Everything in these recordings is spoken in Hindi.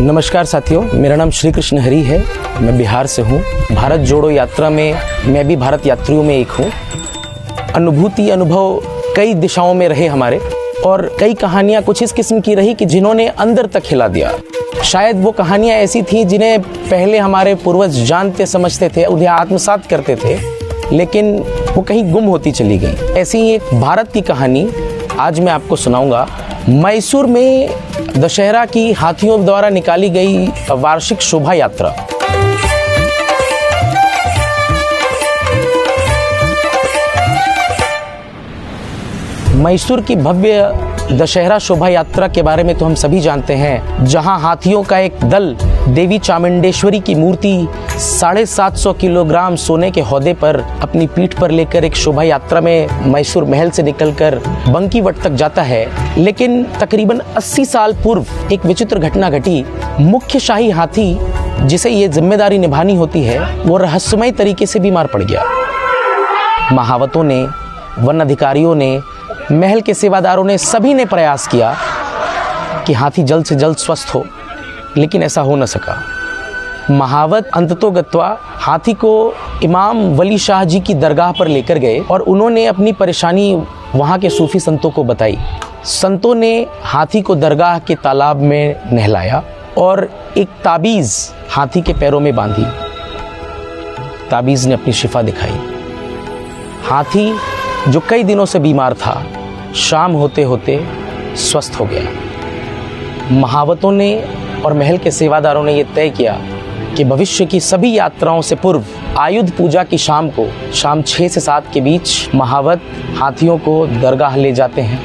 नमस्कार साथियों, मेरा नाम श्री कृष्ण हरी है। मैं बिहार से हूँ। भारत जोड़ो यात्रा में मैं भी भारत यात्रियों में एक हूँ। अनुभूति अनुभव कई दिशाओं में रहे हमारे, और कई कहानियाँ कुछ इस किस्म की रही कि जिन्होंने अंदर तक हिला दिया। शायद वो कहानियाँ ऐसी थी जिन्हें पहले हमारे पूर्वज जानते समझते थे, उन्हें आत्मसात करते थे, लेकिन वो कहीं गुम होती चली गई। ऐसी ही एक भारत की कहानी आज मैं आपको सुनाऊंगा। मैसूर में दशहरा की हाथियों द्वारा निकाली गई वार्षिक शोभा यात्रा। मैसूर की भव्य दशहरा शोभा यात्रा के बारे में तो हम सभी जानते हैं, जहां हाथियों का एक दल देवी चामुंडेश्वरी की मूर्ति 750 किलोग्राम सोने के हौदे पर अपनी पीठ पर लेकर एक शोभा यात्रा में मैसूर महल से निकलकर बंकीवट तक जाता है। लेकिन तकरीबन 80 साल पूर्व एक विचित्र घटना घटी। मुख्य शाही हाथी, जिसे ये जिम्मेदारी निभानी होती है, वो रहस्यमय तरीके से बीमार पड़ गया। महावतों ने, वन अधिकारियों ने, महल के सेवादारों ने, सभी ने प्रयास किया कि हाथी जल्द से जल्द स्वस्थ हो, लेकिन ऐसा हो न सका। महावत अंततोगत्वा हाथी को इमाम वली शाह जी की दरगाह पर लेकर गए और उन्होंने अपनी परेशानी वहाँ के सूफी संतों को बताई। संतों ने हाथी को दरगाह के तालाब में नहलाया और एक ताबीज़ हाथी के पैरों में बांधी। ताबीज़ ने अपनी शिफा दिखाई। हाथी जो कई दिनों से बीमार था, शाम होते होते स्वस्थ हो गया। महावतों ने और महल के सेवादारों ने यह तय किया कि भविष्य की सभी यात्राओं से पूर्व आयुध पूजा की शाम को, शाम 6 से 7 के बीच, महावत हाथियों को दरगाह ले जाते हैं।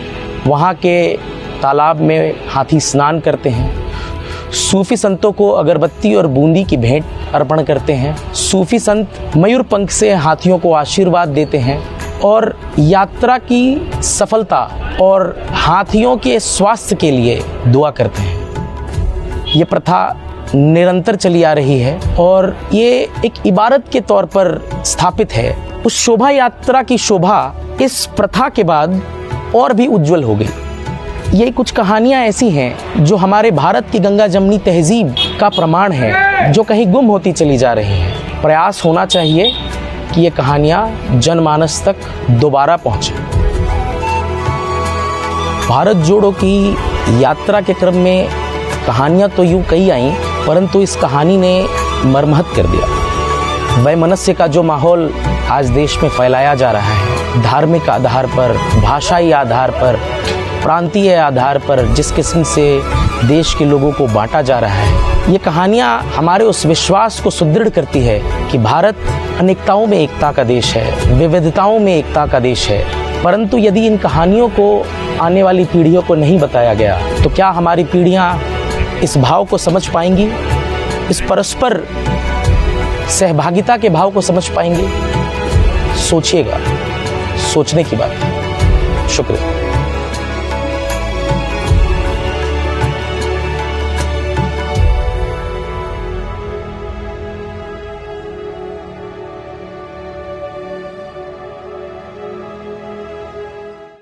वहाँ के तालाब में हाथी स्नान करते हैं। सूफी संतों को अगरबत्ती और बूंदी की भेंट अर्पण करते हैं। सूफी संत मयूर पंख से हाथियों को आशीर्वाद देते हैं और यात्रा की सफलता और हाथियों के स्वास्थ्य के लिए दुआ करते हैं। ये प्रथा निरंतर चली आ रही है और ये एक इबादत के तौर पर स्थापित है। उस शोभा यात्रा की शोभा इस प्रथा के बाद और भी उज्जवल हो गई। ये कुछ कहानियाँ ऐसी हैं जो हमारे भारत की गंगा जमनी तहजीब का प्रमाण है, जो कहीं गुम होती चली जा रही हैं। प्रयास होना चाहिए कि ये कहानियाँ जनमानस तक दोबारा पहुँचे। भारत जोड़ो की यात्रा के क्रम में कहानियाँ तो यूँ कई आईं, परंतु इस कहानी ने मरम्मत कर दिया। वैमनस्य का जो माहौल आज देश में फैलाया जा रहा है, धार्मिक आधार पर, भाषाई आधार पर, प्रांतीय आधार पर जिस किस्म से देश के लोगों को बांटा जा रहा है, ये कहानियाँ हमारे उस विश्वास को सुदृढ़ करती है कि भारत अनेकताओं में एकता का देश है, विविधताओं में एकता का देश है। परंतु यदि इन कहानियों को आने वाली पीढ़ियों को नहीं बताया गया, तो क्या हमारी पीढ़ियाँ इस भाव को समझ पाएंगी, इस परस्पर सहभागिता के भाव को समझ पाएंगी? सोचिएगा, सोचने की बात है। शुक्रिया।